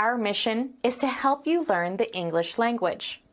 Our mission is to help you learn the English language.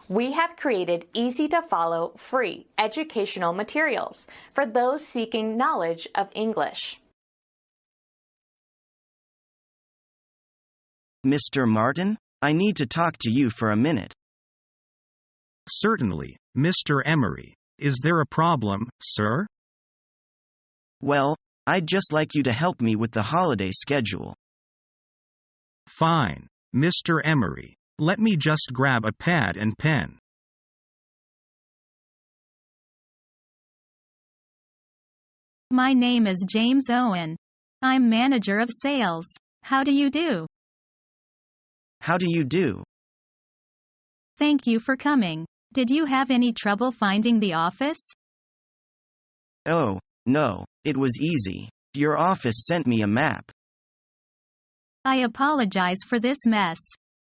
We have created easy-to-follow, free educational materials for those seeking knowledge of English. Mr. Martin, I need to talk to you for a minute. Certainly, Mr. Emery. Is there a problem, sir? Well, I'd just like you to help me with the holiday schedule. Fine, Mr. Emery. Let me just grab a pad and pen. My name is James Owen. I'm manager of sales. How do you do? How do you do? Thank you for coming. Did you have any trouble finding the office? Oh, no, it was easy. Your office sent me a map. I apologize for this mess.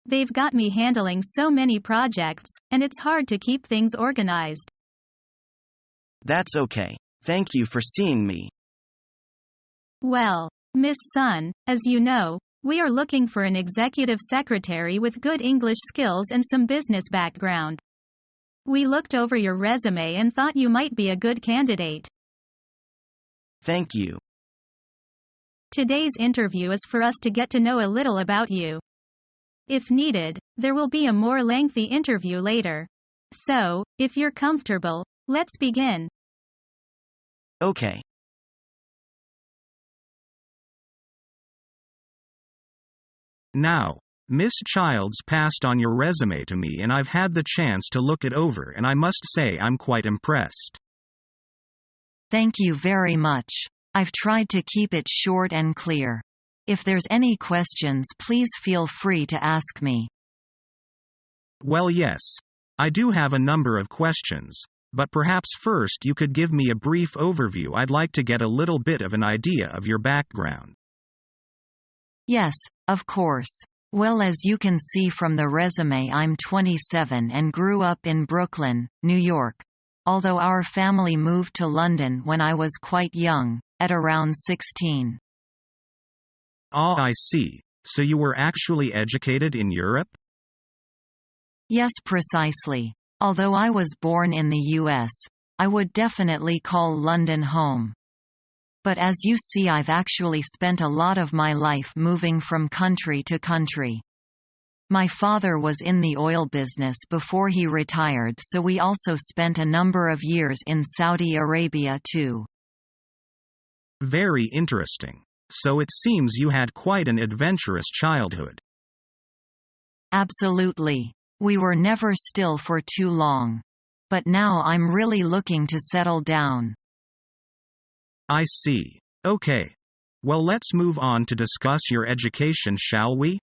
They've got me handling so many projects, and it's hard to keep things organized. That's okay. Thank you for seeing me. Well, Miss Sun, as you know, we are looking for an executive secretary with good English skills and some business background. We looked over your resume and thought you might be a good candidate. Thank you. Today's interview is for us to get to know a little about you. If needed, there will be a more lengthy interview later. So, if you're comfortable, let's begin. Okay. Now, Miss Childs passed on your resume to me and I've had the chance to look it over and I must say I'm quite impressed. Thank you very much. I've tried to keep it short and clear. If there's any questions, please feel free to ask me. Well, yes. I do have a number of questions, but perhaps first you could give me a brief overview. I'd like to get a little bit of an idea of your background. Yes, of course. Well, as you can see from the resume, I'm 27 and grew up in Brooklyn, New York. Although our family moved to London when I was quite young, at around 16. Ah, I see. So you were actually educated in Europe? Yes, precisely. Although I was born in the US, I would definitely call London home. But as you see, I've actually spent a lot of my life moving from country to country. My father was in the oil business before he retired, so we also spent a number of years in Saudi Arabia too. Very interesting. So it seems you had quite an adventurous childhood. Absolutely. We were never still for too long. But now I'm really looking to settle down. I see. Okay. Well, let's move on to discuss your education, shall we?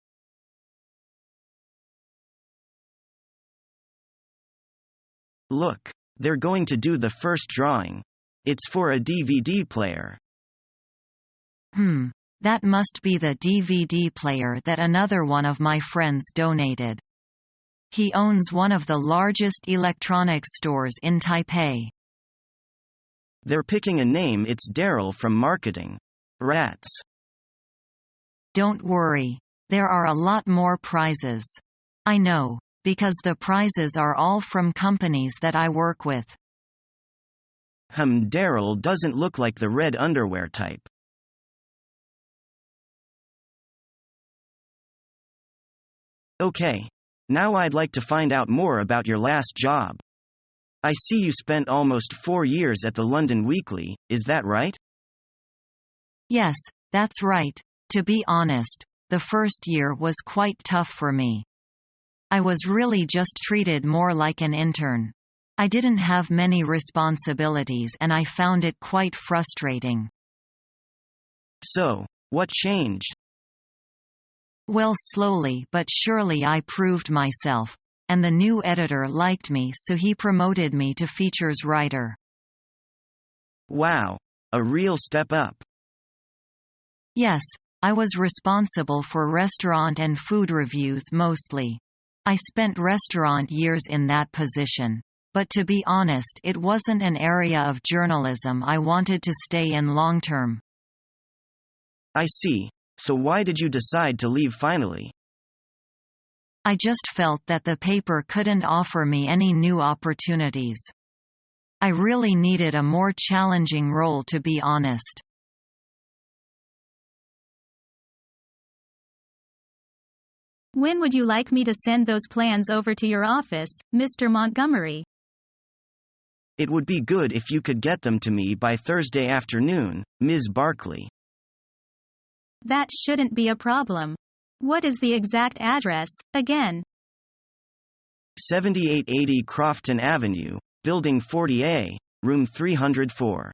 Look, they're going to do the first drawing. It's for a DVD player. That must be the DVD player that another one of my friends donated. He owns one of the largest electronics stores in Taipei. They're picking a name. It's Daryl from marketing. Rats. Don't worry. There are a lot more prizes. I know, because the prizes are all from companies that I work with. Daryl doesn't look like the red underwear type. Okay. Now I'd like to find out more about your last job. I see you spent almost 4 years at the London Weekly, is that right? Yes, that's right. To be honest, the first year was quite tough for me. I was really just treated more like an intern. I didn't have many responsibilities and I found it quite frustrating. So, what changed? Well, slowly but surely I proved myself, and the new editor liked me, so he promoted me to features writer. Wow, a real step up. Yes, I was responsible for restaurant and food reviews mostly. I spent restaurant years in that position, but to be honest, it wasn't an area of journalism I wanted to stay in long term. I see. So why did you decide to leave finally? I just felt that the paper couldn't offer me any new opportunities. I really needed a more challenging role, to be honest. When would you like me to send those plans over to your office, Mr. Montgomery? It would be good if you could get them to me by Thursday afternoon, Ms. Barkley. That shouldn't be a problem. What is the exact address, again? 7880 Crofton Avenue, Building 40A, Room 304.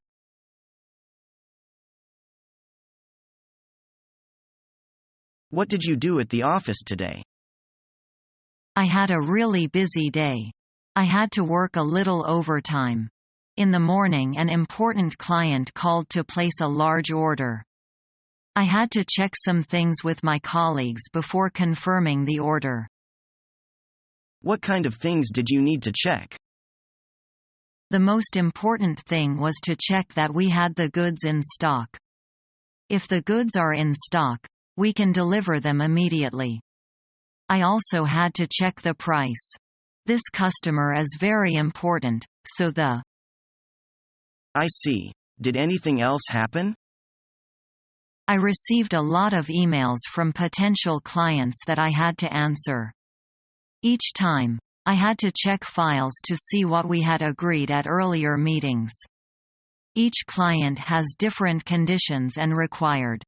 What did you do at the office today? I had a really busy day. I had to work a little overtime. In the morning, an important client called to place a large order. I had to check some things with my colleagues before confirming the order. What kind of things did you need to check? The most important thing was to check that we had the goods in stock. If the goods are in stock, we can deliver them immediately. I also had to check the price. This customer is very important, so the... I see. Did anything else happen? I received a lot of emails from potential clients that I had to answer. Each time, I had to check files to see what we had agreed at earlier meetings. Each client has different conditions and required.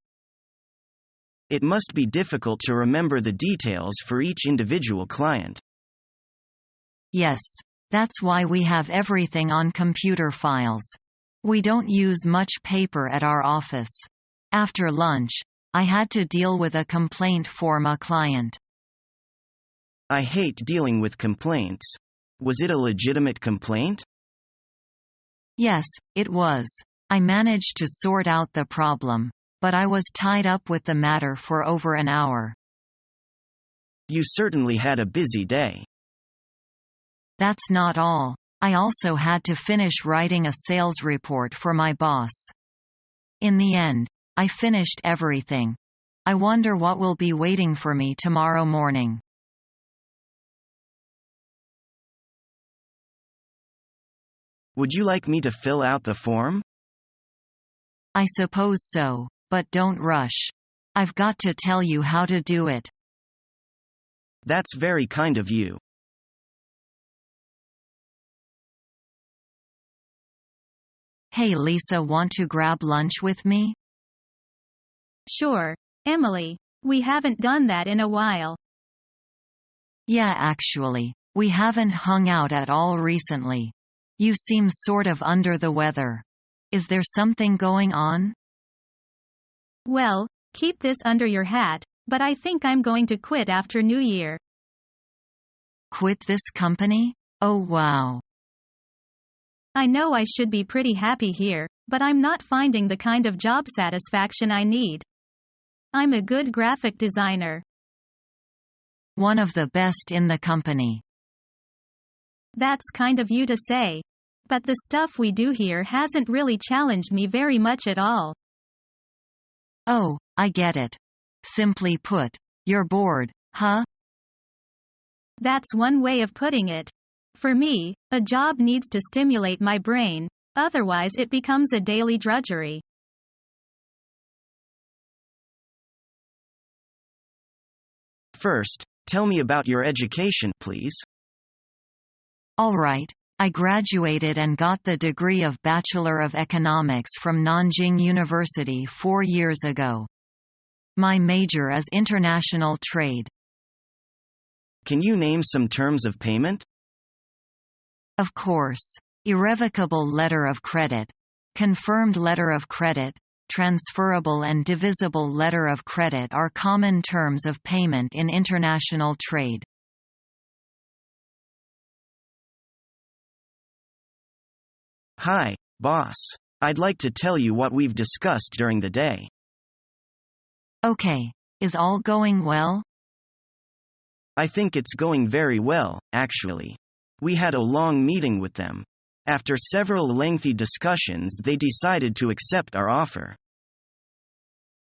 It must be difficult to remember the details for each individual client. Yes, that's why we have everything on computer files. We don't use much paper at our office. After lunch, I had to deal with a complaint from a client. I hate dealing with complaints. Was it a legitimate complaint? Yes, it was. I managed to sort out the problem, but I was tied up with the matter for over an hour. You certainly had a busy day. That's not all. I also had to finish writing a sales report for my boss. In the end, I finished everything. I wonder what will be waiting for me tomorrow morning. Would you like me to fill out the form? I suppose so, but don't rush. I've got to tell you how to do it. That's very kind of you. Hey Lisa, want to grab lunch with me? Sure, Emily. We haven't done that in a while. Yeah, actually, we haven't hung out at all recently. You seem sort of under the weather. Is there something going on? Well, keep this under your hat, but I think I'm going to quit after New Year. Quit this company? Oh wow. I know I should be pretty happy here, but I'm not finding the kind of job satisfaction I need. I'm a good graphic designer. One of the best in the company. That's kind of you to say. But the stuff we do here hasn't really challenged me very much at all. Oh, I get it. Simply put, you're bored, huh? That's one way of putting it. For me, a job needs to stimulate my brain, otherwise it becomes a daily drudgery. First, tell me about your education, please. All right. I graduated and got the degree of Bachelor of Economics from Nanjing University 4 years ago. My major is international trade. Can you name some terms of payment? Of course. Irrevocable letter of credit, confirmed letter of credit, transferable and divisible letter of credit are common terms of payment in international trade. Hi, boss. I'd like to tell you what we've discussed during the day. Okay. Is all going well? I think it's going very well, actually. We had a long meeting with them. After several lengthy discussions, they decided to accept our offer.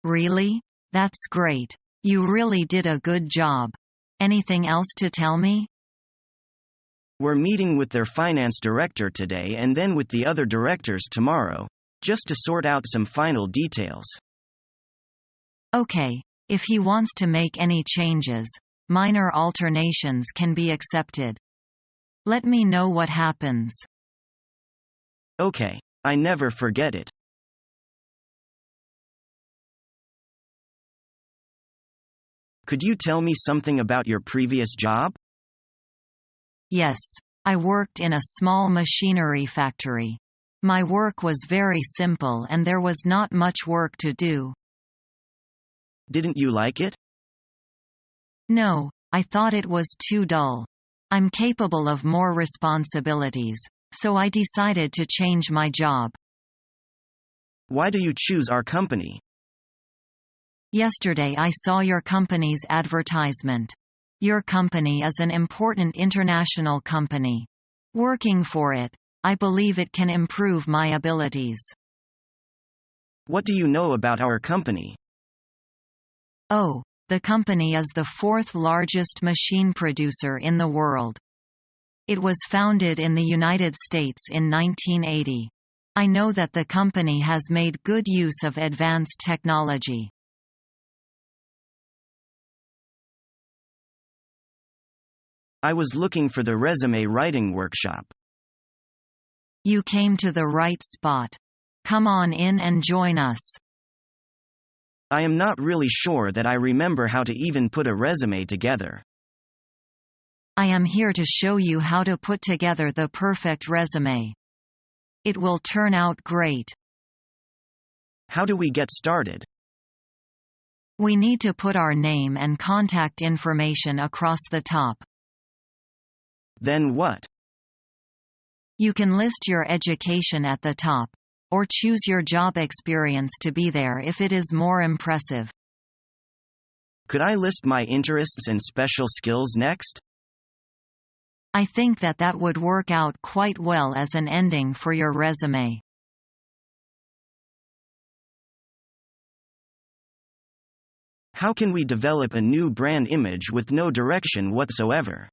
Really? That's great. You really did a good job. Anything else to tell me? We're meeting with their finance director today and then with the other directors tomorrow, just to sort out some final details. Okay, if he wants to make any changes, minor alterations can be accepted. Let me know what happens. Okay, I never forget it. Could you tell me something about your previous job? Yes, I worked in a small machinery factory. My work was very simple and there was not much work to do. Didn't you like it? No, I thought it was too dull. I'm capable of more responsibilities, so I decided to change my job. Why do you choose our company? Yesterday I saw your company's advertisement. Your company is an important international company. Working for it, I believe it can improve my abilities. What do you know about our company? Oh, the company is the fourth largest machine producer in the world. It was founded in the United States in 1980. I know that the company has made good use of advanced technology. I was looking for the resume writing workshop. You came to the right spot. Come on in and join us. I am not really sure that I remember how to even put a resume together. I am here to show you how to put together the perfect resume. It will turn out great. How do we get started? We need to put our name and contact information across the top. Then what? You can list your education at the top, or choose your job experience to be there if it is more impressive. Could I list my interests and special skills next? I think that would work out quite well as an ending for your resume. How can we develop a new brand image with no direction whatsoever?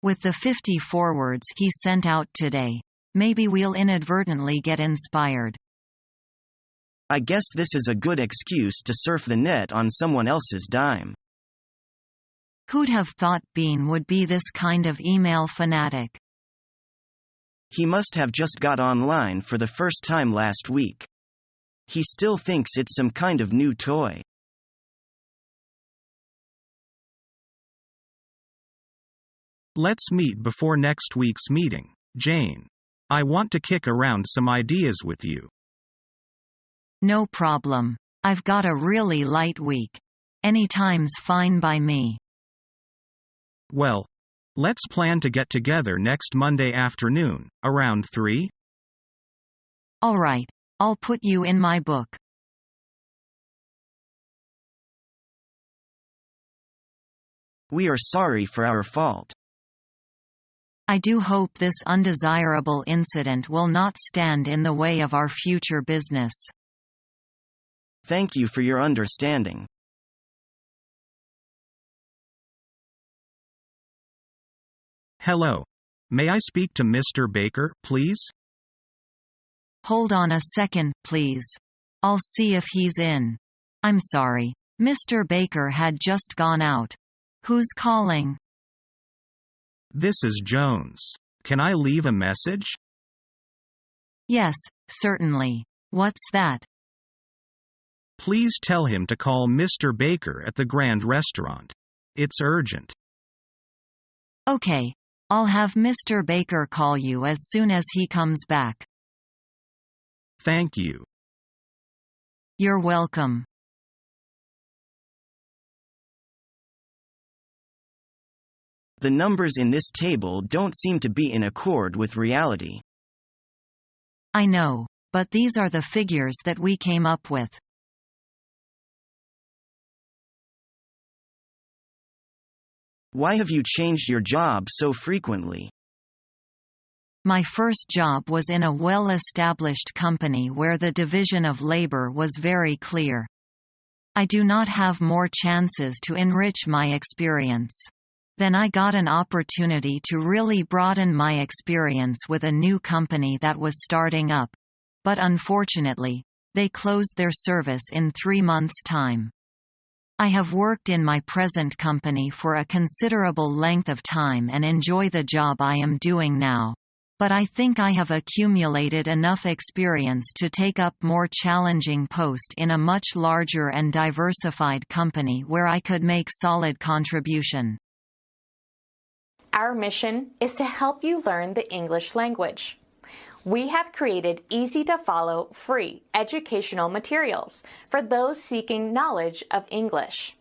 With the 50 forwards he sent out today, maybe we'll inadvertently get inspired. I guess this is a good excuse to surf the net on someone else's dime. Who'd have thought Bean would be this kind of email fanatic? He must have just got online for the first time last week. He still thinks it's some kind of new toy. Let's meet before next week's meeting, Jane. I want to kick around some ideas with you. No problem. I've got a really light week. Anytime's fine by me. Well, let's plan to get together next Monday afternoon, around 3? All right, I'll put you in my book. We are sorry for our fault. I do hope this undesirable incident will not stand in the way of our future business. Thank you for your understanding. Hello. May I speak to Mr. Baker, please? Hold on a second, please. I'll see if he's in. I'm sorry. Mr. Baker had just gone out. Who's calling? This is Jones. Can I leave a message? Yes, certainly. What's that? Please tell him to call Mr. Baker at the Grand Restaurant. It's urgent. Okay. I'll have Mr. Baker call you as soon as he comes back. Thank you. You're welcome. The numbers in this table don't seem to be in accord with reality. I know, but these are the figures that we came up with. Why have you changed your job so frequently? My first job was in a well-established company where the division of labor was very clear. I do not have more chances to enrich my experience. Then I got an opportunity to really broaden my experience with a new company that was starting up. But unfortunately, they closed their service in 3 months' time. I have worked in my present company for a considerable length of time and enjoy the job I am doing now. But I think I have accumulated enough experience to take up more challenging post in a much larger and diversified company where I could make solid contribution. Our mission is to help you learn the English language. We have created easy-to-follow, free educational materials for those seeking knowledge of English.